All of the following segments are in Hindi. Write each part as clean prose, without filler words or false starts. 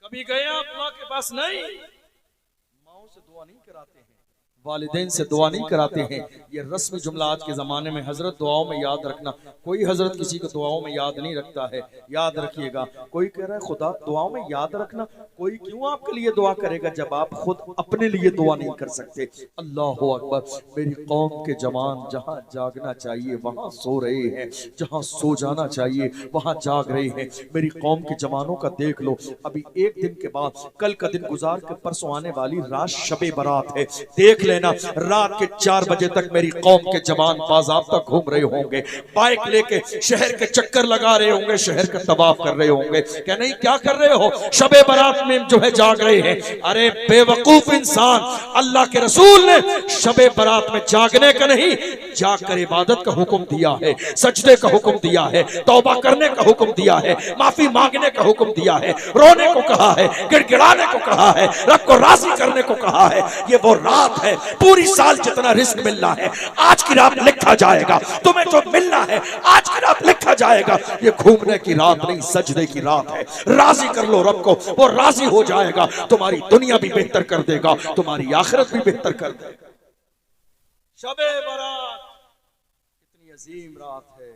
कभी गए आप अल्लाह के पास? नहीं। माओ से दुआ नहीं कराते हैं, वालिदैन से दुआ नहीं कराते हैं। ये रस्मी जुमला आज के ज़माने में। हजरत दुआओं में याद रखना, कोई हजरत किसी को दुआओं में याद नहीं रखता है, याद रखिएगा। कोई कह रहा है खुदा दुआओं में याद रखना, कोई क्यों आपके लिए दुआ करेगा जब आप खुद अपने लिए दुआ नहीं कर सकते। अल्लाह अकबर। मेरी कौम के जवान जहाँ जागना चाहिए वहाँ सो रहे हैं, जहाँ सो जाना चाहिए वहाँ जाग रहे हैं। मेरी कौम के जवानों का देख लो, अभी एक दिन के बाद कल का दिन गुजार के परसों आने वाली रात शबे बारात है। देख लेना रात के 4 बजे तक मेरी कौम के जवान बाज़ाब्ता घूम रहे होंगे, बाइक लेके शहर के चक्कर लगा रहे होंगे, शहर का तवाफ कर रहे होंगे। क्या नहीं, क्या कर रहे हो? शबे बारात में जो है जाग रहे हैं। अरे बेवकूफ इंसान, अल्लाह के रसूल ने शबे बारात में जागने का नहीं, जाग कर इबादत का हुक्म दिया है, सजदे का हुक्म दिया है, तौबा करने का हुक्म दिया है, माफी मांगने का हुक्म दिया है, रोने को कहा है, गिड़गिड़ाने को कहा है, रब को राजी करने को कहा है। ये वो रात है, पूरी साल जितना रिस्क मिलना है आज की रात लिखा जाएगा। तुम्हें जो मिलना है आज की रात लिखा जाएगा। ये घूमने की रात नहीं, सजदे की रात है। राजी कर लो रब को, वो राजी हो जाएगा। तुम्हारी दुनिया भी बेहतर कर देगा, तुम्हारी आखिरत भी बेहतर कर देगा। शबे बारात इतनी अजीम रात है,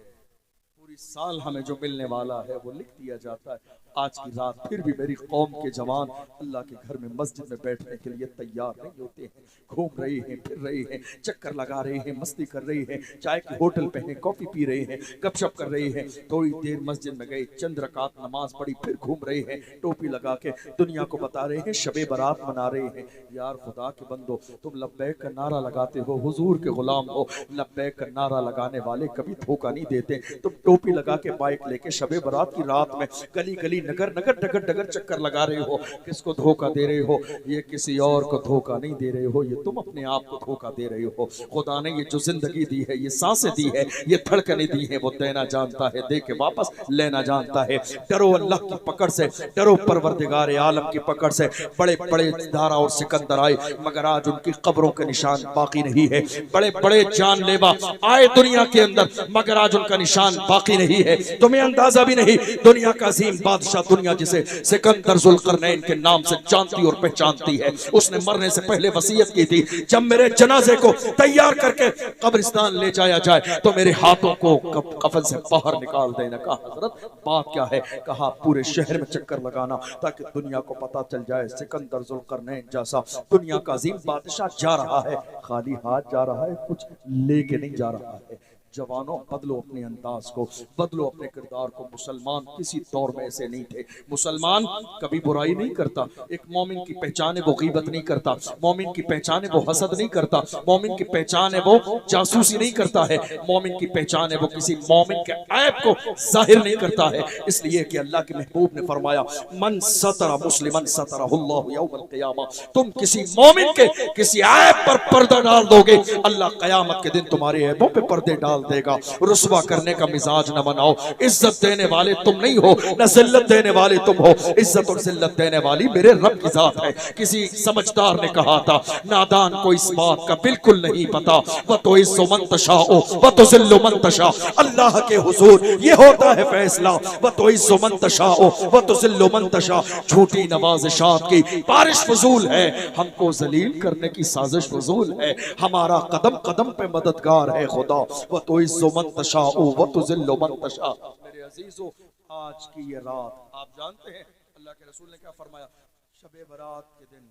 पूरी साल हमें जो मिलने वाला है वो लिख दिया जाता है। आज की रात फिर भी मेरी कौम के जवान अल्लाह के घर में मस्जिद में बैठने के लिए तैयार नहीं होते हैं। घूम रहे हैं, फिर रहे हैं, चक्कर लगा रहे हैं, मस्ती कर रहे हैं, चाय के होटल पे हैं, कॉफी पी रहे हैं, गपशप कर रहे हैं। थोड़ी देर मस्जिद में गए, चंद रकात नमाज पढ़ी, फिर घूम रहे हैं, टोपी लगा के दुनिया को बता रहे हैं शबे बारात मना रहे हैं। यार खुदा के बंदो, तुम लब्बैक का नारा लगाते हो, हुजूर के गुलाम हो। लब्बैक का नारा लगाने वाले कभी धोखा नहीं देते। तुम टोपी लगा के बाइक लेके शबे बारात की रात में गली गली नगर नगर डगर डगर चक्कर लगा रहे हो। किसको धोखा दे रहे हो? ये किसी और को धोखा नहीं दे रहे हो, ये तुम अपने आप को धोखा दे रहे हो। खुदा ने ये जो जिंदगी दी है, ये सांसें दी है, ये धड़कनें दी है, वो देना जानता है, दे के वापस लेना जानता है। डरो अल्लाह की पकड़ से, डरो परवरदिगार आलम की पकड़ से। बड़े बड़े दारा और सिकंदर आए मगर आज उनकी कब्रों के निशान बाकी नहीं है। बड़े बड़े जानलेवा आए दुनिया के अंदर मगर आज उनका निशान बाकी नहीं है। तुम्हें अंदाजा भी नहीं, दुनिया का अजीम बादशाह, दुनिया जिसे सिकंदर जुल्करनैन के नाम से जानती और पहचानती है, उसने मरने से पहले वसीयत की थी, जब मेरे जनाजे को तैयार करके कब्रिस्तान ले जाया जाए तो मेरे हाथों को कफन से बाहर निकाल देना। कहा हजरत बात क्या है? कहा पूरे शहर में चक्कर लगाना ताकि दुनिया को पता चल जाए सिकंदर जुल्करनैन जैसा दुनिया का अजीम बादशाह जा रहा है, खाली हाथ जा रहा है, कुछ लेके नहीं जा रहा है। जवानों, बदलो अपने अंदाज को, बदलो अपने किरदार को। मुसलमान किसी दौर में ऐसे नहीं थे। मुसलमान कभी बुराई नहीं करता। एक मोमिन की पहचान है वो गीबत नहीं करता, मोमिन की पहचान है वो हसद नहीं करता, मोमिन की पहचान है वो जासूसी नहीं करता है, मोमिन की पहचान है वो किसी मोमिन के ऐब को जाहिर नहीं करता है। इसलिए कि अल्लाह के महबूब ने फरमाया, मन सतरा मुस्लिमन सतरहुल्लाहु यौमल क़ियामा। तुम किसी मोमिन के किसी ऐब पर पर्दा डाल दोगे, अल्लाह क़यामत के दिन तुम्हारे ऐबों पे पर्दे डाल देगा। रुस्वा करने का मिजाज न बनाओ। इज्जत देने वाले तुम नहीं हो, न जिल्लत देने वाले तुम हो। इज्जत और जिल्लत देने वाली मेरे रब की जात है। किसी समझदार ने कहा था, नादान को इस बात का बिल्कुल नहीं पता, वह तो इज्जो मन तशाओ वह तो जिल्लो मन तशा। अल्लाह के हुजूर ये होता है फैसला, वह तो इज्जो मन तशाओ वह तो जिल्लो मन तशा। झूठी नवाज़िशात की बारिश फजूल है, हमको जलील करने की साजिश फजूल है। हमारा कदम कदम पे मददगार है खुदा, वह तो इज्जो मन तशाओ वह तो जिल्लो मन तशा। मेरे अजीजों, आज की ये रात आप जानते हैं अल्लाह के रसूल ने क्या फरमाया? शबे बारात के दिन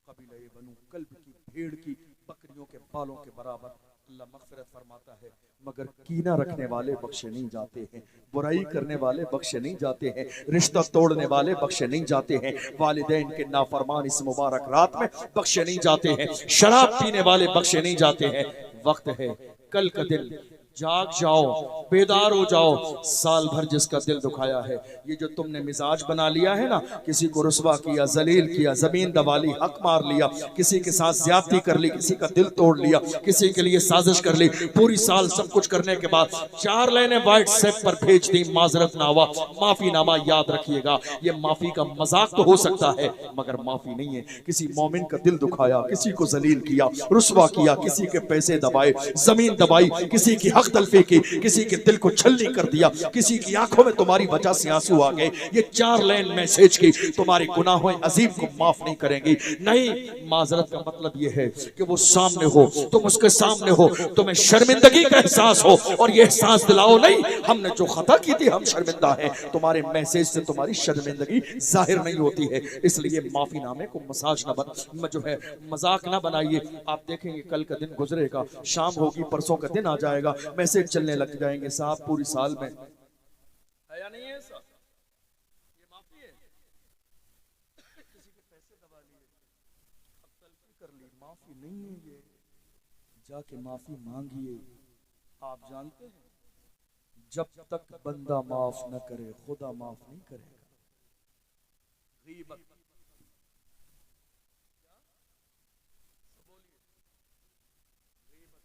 कबीले बनु कल्ब की भेड़ की बकरियों के बालों के बराबर अल्लाह मग़फ़िरत फरमाता है, मगर कीना रखने वाले बख्शे नहीं जाते हैं, बुराई करने वाले बख्शे नहीं जाते हैं, रिश्ता तोड़ने वाले बख्शे नहीं जाते हैं, वालिदैन के नाफरमान इस मुबारक रात में बख्शे नहीं जाते हैं, शराब पीने वाले बख्शे नहीं जाते हैं। वक्त है कल का दिन, जाग जाओ, बेदार हो जाओ। साल भर जिसका दिल दुखाया है, ये जो तुमने मिजाज बना लिया है ना, किसी को रुस्वा किया, जलील किया, जमीन दबा ली, हक मार लिया, किसी के साथ ज्यादती कर ली, किसी का दिल तोड़ लिया, किसी के लिए साजिश कर ली, पूरी साल सब कुछ करने के बाद 4 लाइनें व्हाट्सएप पर भेज दी, माजरतनामा, माफीनामा। याद रखिएगा, ये माफी का मजाक तो हो सकता है मगर माफी नहीं है। किसी मोमिन का दिल दुखाया, किसी को जलील किया, रुस्वा किया, किसी के पैसे दबाए, जमीन दबाई, किसी की हक हक तलफी की, किसी के दिल को छलनी कर दिया, किसी की आंखों में तुम्हारी वजह से आंसू आ गए, ये 4 लाइन मैसेज की तुम्हारे गुनाहों अजीम को माफ नहीं करेंगी। नहीं, माजरत का मतलब ये है कि वो सामने हो, तुम उसके सामने हो, तुम्हें शर्मिंदगी का एहसास हो और ये एहसास दिलाओ नहीं हमने जो खता की थी हम शर्मिंदा हैं। तुम्हारे मैसेज से तुम्हारी शर्मिंदगी जाहिर नहीं होती है, इसलिए माफीनामे को मसाज ना जो है मजाक ना बनाइए। आप देखेंगे कल का दिन गुजरेगा, शाम होगी, परसों का दिन आ जाएगा, मैसेज चलने लग जाएंगे, साहब पूरी साल में है या नहीं है सर, ये माफी है, किसी के पैसे दबा लिए, अब तलफी कर ली, माफी नहीं है ये, जाके माफी मांगिए। आप जानते हैं जब तक बंदा माफ न करे खुदा माफ नहीं करेगा। गीबत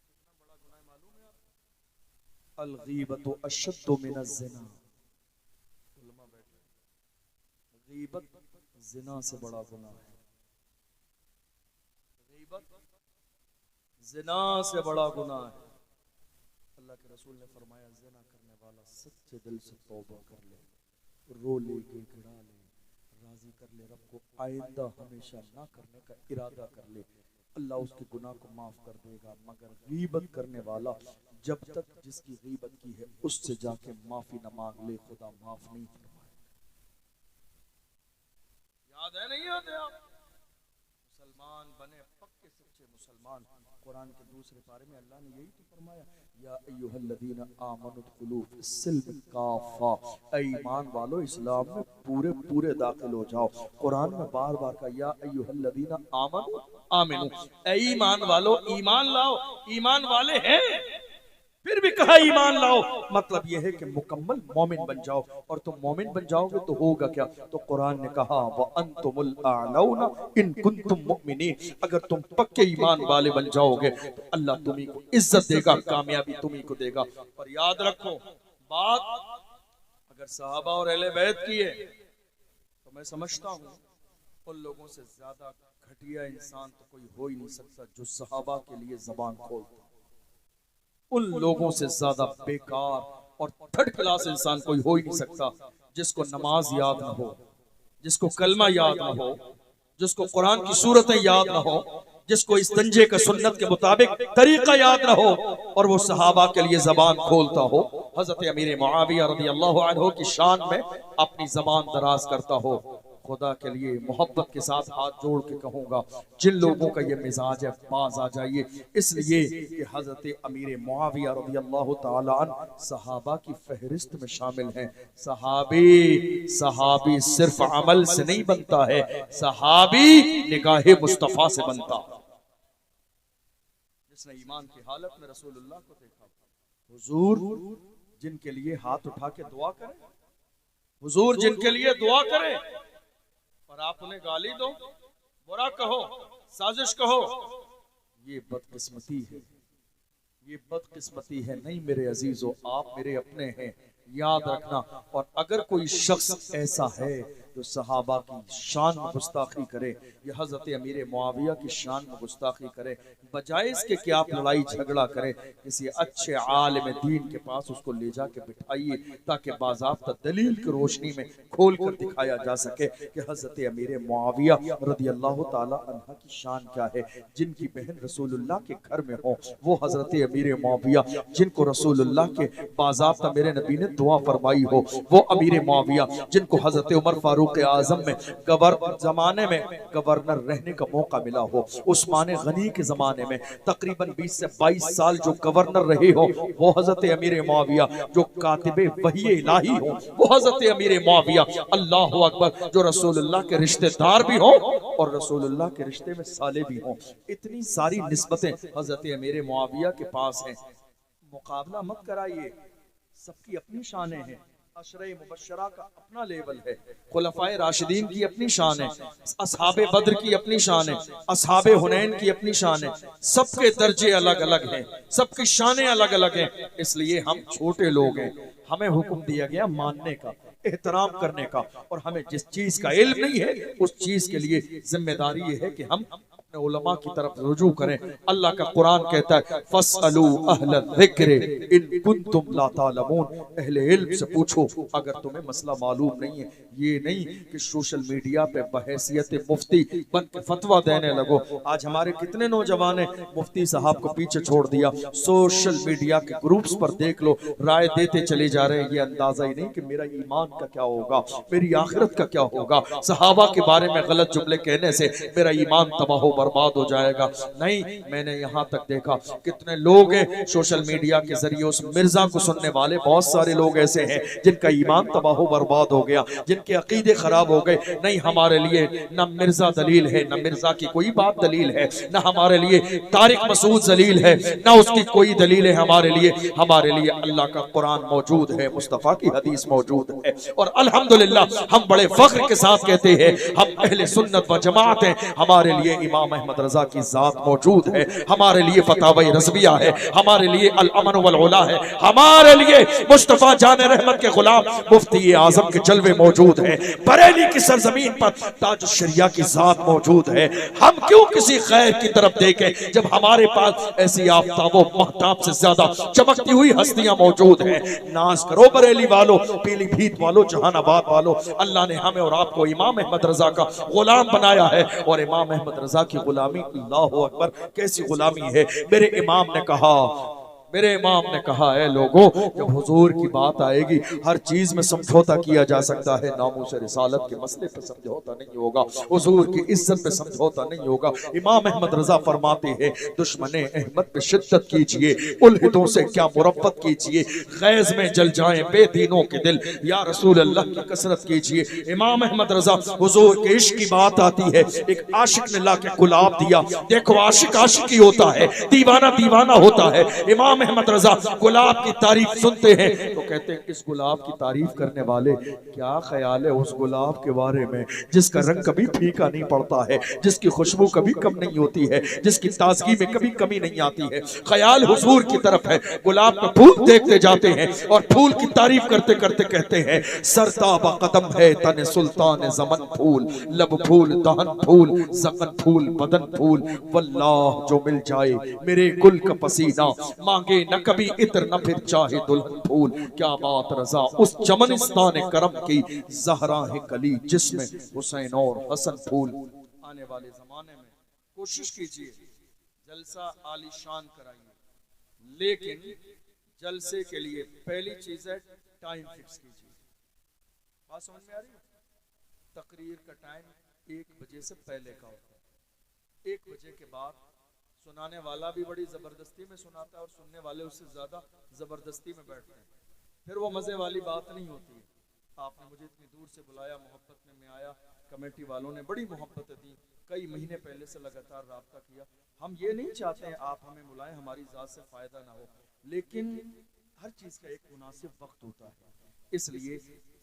कितना बड़ा गुनाह मालूम है आपको? अल गीबतु अशद्दु मिनज़ ज़िना। उलमा बैठे, गीबत ज़िना से बड़ा गुनाह है। गीबत ज़िना से बड़ा गुनाह है। अल्लाह के रसूल ने फरमाया ज़िना करने वाला सच्चे दिल से तौबा कर ले, रो ले, गिड़गिड़ा ले, राजी कर ले रब को, आइंदा हमेशा ना करने का इरादा कर ले, अल्लाह उसके गुनाह को माफ कर देगा। मगर गीबत करने वाला जब तक जिसकी गीबत की है उससे जाके माफी न मांग ले, खुदा माफ नहीं फरमाए। याद है नहीं याद है? आप मुसलमान बने, पक्के सच्चे मुसलमान। कुरान के दूसरे पारे में अल्लाह ने यही तो फरमाया, या अय्युहल्लज़ीना आमनु दुखुलू फिस्सिल्म काफ़ा, ऐ ईमान वालो इस्लाम में पूरे पूरे दाखिल हो जाओ। कुरान में बार बार का या अय्युहल्लज़ीना आमनु आमिनू, ऐ ईमान वालो ईमान लाओ, ईमान वाले हैं, फिर भी कहा ईमान लाओ, मतलब यह है कि मुकम्मल मोमिन बन जाओ। और तुम मोमिन बन जाओगे तो होगा क्या? तो कुरान ने कहा व अंतुमुल आलौना इन कुंतुम मुमिनीन, अगर तुम पक्के ईमान वाले बन जाओगे तो अल्लाह तुम्ही को इज्जत देगा, कामयाबी तुम्ही को देगा। और याद रखो बात, अगर सहाबा और अहले बैत की है तो मैं समझता हूँ उन लोगों से ज्यादा घटिया इंसान तो कोई हो ही नहीं सकता जो सहाबा के लिए जबान खोलता। उन लोगों से ज्यादा बेकार और थर्ड क्लास इंसान कोई हो ही नहीं सकता जिसको नमाज याद न हो, जिसको कलमा याद न हो, जिसको कुरान की सूरतें याद न हो, जिसको इस्तंजे का सुन्नत के मुताबिक तरीका याद न हो और वो सहाबा के लिए जबान खोलता हो। हजरत अमीर मुआविया रज़ियल्लाहु अन्हु की शान में अपनी जबान दराज करता हो। खुदा के लिए मोहब्बत के साथ हाथ जोड़ के कहूंगा, जिन लोगों का ये मिजाज है बाज आ जाइए, इसलिए कि हजरत अमीर मुआविया रज़ियल्लाहु ताला अन्हु सहाबा की फहरिस्त में शामिल हैं। सहाबी सिर्फ अमल से नहीं बनता है, सहाबी निगाहे मुस्तफा से बनता। जिसने ईमान की हालत में रसूलुल्लाह को देखा, हुजूर जिनके लिए हाथ उठा के दुआ करें, हुजूर जिनके लिए दुआ करें और आप उन्हें गाली दो, बुरा कहो, साजिश कहो, ये बदकिस्मती है, ये बदकिस्मती है। नहीं मेरे अजीजों, आप मेरे अपने हैं, याद रखना। और अगर कोई शख्स ऐसा है जो सहाबा की शान में गुस्ताखी करे या हजरत अमीर मुआविया की शान में गुस्ताखी करे, बजाय इसके कि आप लड़ाई झगड़ा करें, किसी अच्छे आलिम दीन के पास उसको ले जाके बिठाइए ताकि बाज़ाब्ता दलील की रोशनी में खोल कर दिखाया जा सके कि हजरत अमीर मुआविया रज़ियल्लाहु ताला अन्हा की शान क्या है। जिनकी बहन रसूलुल्लाह के घर में हो वो हजरत अमीर मुआविया, जिनको रसूलुल्लाह के बाज़ाब्ता मेरे नबी ने दुआ फरमाई हो वो अमीर मुआविया, जिनको हजरत उमर फारूक आजम में जमाने में गवर्नर रहने का मौका मिला हो, उस्मान गनी के जमाने में तकरीबन 20 से 22 साल जो गवर्नर रहे हो वो हजरत अमीर मुआविया, जो कातिबे वही इलाही हो वो हजरत अमीर मुआविया, अल्लाह अकबर, जो रसूलुल्लाह के रिश्तेदार भी हो और रसूलुल्लाह के रिश्ते में साले भी हो। इतनी सारी निस्बतें हजरत अमीर मुआविया के पास हैं। मुकाबला मत कराइए, सबकी अपनी शानें हैं। अशरे मुबश्शरा का अपना लेवल है, खुलफाए राशिदीन की अपनी शान है, असहाबे बद्र की अपनी शान है, असहाबे हुनैन की अपनी शान है। सबके दर्जे अलग अलग हैं, सबकी शानें अलग अलग हैं। इसलिए हम छोटे लोग हैं, हमें हुक्म दिया गया मानने का, एहतराम करने का, और हमें जिस चीज का इल्म नहीं है उस चीज के लिए जिम्मेदारी ये है कि हम अपने उलमा की तरफ रुजू करें। अल्लाह का कुरान कहता है फस्अलू अहल ज़िक्र इन कुंतुम ला तालमून, अहले इल्म से पूछो अगर तुम्हें मसला मालूम नहीं है। ये नहीं कि सोशल मीडिया पे बहैसियत मुफ्ती बन के फतवा देने लगो। आज हमारे कितने नौजवान मुफ्ती साहब को पीछे छोड़ दिया, सोशल मीडिया के ग्रुप्स पर देख लो राय देते चले जा रहे हैं। ये अंदाजा ही नहीं कि मेरा ईमान का क्या होगा, मेरी आखिरत का क्या होगा। सहाबा के बारे में गलत जुमले कहने से मेरा ईमान तबाह बर्बाद हो जाएगा। नहीं, मैंने यहाँ तक देखा कितने लोग हैं सोशल मीडिया के जरिए उस मिर्जा को सुनने वाले, बहुत सारे लोग ऐसे हैं जिनका ईमान तबाह बर्बाद हो गया, जिनके अकीदे खराब हो गए। नहीं, हमारे लिए न मिर्जा दलील है, न मिर्जा की कोई बात दलील है, न हमारे लिए तारिक मसूद दलील है, न उसकी कोई दलील है। हमारे लिए अल्लाह का कुरान मौजूद है, मुस्तफा की हदीस मौजूद है। और अल्हम्दुलिल्लाह हम बड़े फख्र के साथ कहते हैं हम अहले सुन्नत व जमात हैं। हमारे लिए इमाम अहमद रजा की जात मौजूद है, हमारे लिए फतावा रज़विया है, हमारे लिए अल अमन वल उला है, हमारे लिए मुस्तफा जान रहमत के गुलाम मुफ्ती आजम के जलवे मौजूद हैं। बरेली की सरजमीन पर ताज शरिया की जात मौजूद है। हम क्यों किसी खैर की तरफ देखें जब हमारे पास ऐसी आफताबों महताब से ज्यादा चमकती हुई हस्तियां मौजूद हैं। नाज करो बरेली वालों, पीलीभीत वालों, जहानाबाद वालों, अल्लाह ने हमें और आपको इमाम अहमद रजा का गुलाम बनाया है। और इमाम अहमद रजा की गुलामी, अल्लाहु अकबर, कैसी गुलामी है। मेरे इमाम ने कहा है लोगों, जब हुजूर की बात आएगी हर चीज में समझौता किया जा सकता है, नामूस रिसालत के मसले पे समझौता नहीं होगा, हुजूर की इज्जत पे समझौता नहीं होगा। इमाम अहमद रजा फरमाते हैं दुश्मने अहमद पे शिद्दत कीजिए, उल्हिदों से क्या मुरब्बत कीजिए, गैज में जल जाएं बेदीनों के दिल, या रसूल अल्लाह की कसरत कीजिए। इमाम अहमद रजा, हुजूर के इश्क की बात आती है, एक आशिक ने ला के गुलाब दिया। देखो आशिक आशिक ही होता है, दीवाना दीवाना होता है। इमाम अहमद रजा गुलाब की तारीफ सुनते हैं तो कहते हैं इस गुलाब की तारीफ करने वाले, क्या ख्याल है उस गुलाब के बारे में जिसका रंग कभी फीका नहीं पड़ता है, जिसकी खुशबू कभी कम नहीं होती है, जिसकी ताजगी में कभी कमी नहीं आती है। ख्याल हुजूर की तरफ है। गुलाब का फूल देखते जाते हैं और फूल की तारीफ करते करते कहते हैं सरताबा कदम है तने सुल्तान ज़मन फूल, लब फूल दहन फूल, ज़क़न फूल बदन फूल, वल्लाह जो मिल जाए मेरे गुल का पसीना, मांगे न कभी इत्र न फिर चाहे दुल्हन फूल। क्या बात रजा उस चमनिस्तान करम की, ज़हरा है कली जिसमें हुसैन और हसन फूल। आने वाले जमाने में कोशिश कीजिए जलसा आलीशान कराइए, लेकिन जलसे के लिए पहली चीज है टाइम फिक्स कीजिए। बात समझ में आ रही है? तकरीर का टाइम 1 बजे से पहले का होता है। 1 बजे के बाद सुनाने वाला भी बड़ी जबरदस्ती में सुनाता है और सुनने वाले उससे ज्यादा जबरदस्ती में बैठते हैं, फिर वो मजे वाली बात नहीं होती है। आपने मुझे इतनी दूर से बुलाया, मोहब्बत में मैं आया, कमेटी वालों ने बड़ी मोहब्बत दी, कई महीने पहले से लगातार राब्ता किया। हम ये नहीं चाहते हैं आप हमें बुलाएं, हमारी जात से फायदा ना हो, लेकिन हर चीज का एक मुनासिब वक्त होता है। इसलिए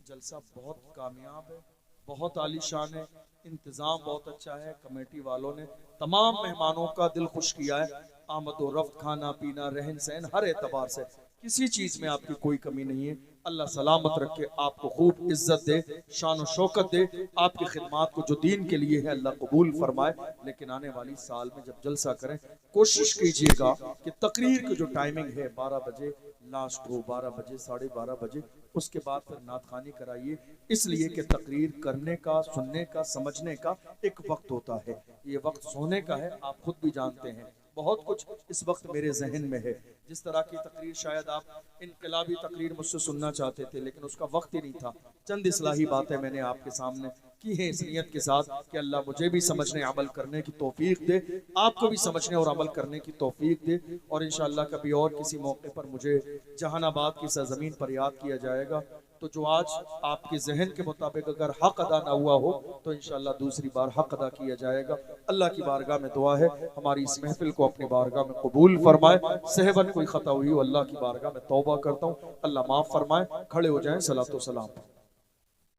जलसा बहुत कामयाब है, बहुत आलीशान है, इंतजाम बहुत अच्छा है। कमेटी वालों ने तमाम मेहमानों का दिल खुश किया है। आमद और रफ्त, खाना पीना, रहन सहन, हर एतबार से किसी चीज में आपकी कोई कमी नहीं है। अल्लाह सलामत रखे, आपको खूब इज्जत दे, शान और शौकत दे, आपकी खिदमात को जो दीन के लिए है अल्लाह कबूल फरमाए। लेकिन आने वाली साल में जब जलसा करें कोशिश कीजिएगा कि तकरीर की जो टाइमिंग है 12 बजे लास्ट हो, 12 बजे 12:30 बजे, उसके बाद फिर नातखानी कराइए। इसलिए कि तकरीर करने का, सुनने का, समझने का एक वक्त होता है, ये वक्त सोने का है। आप खुद भी जानते हैं बहुत कुछ इस वक्त मेरे जहन में है। जिस तरह की तकरीर शायद आप इनकलाबी तकरीर मुझसे सुनना चाहते थे, लेकिन उसका वक्त ही नहीं था। चंद इस्लाही बातें मैंने आपके सामने की है इस नियत के साथ कि अल्लाह मुझे भी समझने अमल करने की तौफीक दे, आपको भी समझने और अमल करने की तौफीक दे। और इंशाअल्लाह कभी और किसी मौके पर मुझे जहानाबाद की सरजमीन पर याद किया जाएगा, तो जो आज आपके जहन के मुताबिक अगर हक अदा ना हुआ हो तो इंशाअल्लाह दूसरी बार हक अदा किया जाएगा। अल्लाह की बारगाह में दुआ है हमारी इस महफिल को अपनी बारगाह में कबूल फरमाए। सहबन कोई खता हुई हो अल्लाह की बारगाह में तौबा करता हूँ, अल्लाह माफ फरमाए। खड़े हो जाएं, सलातो सलाम।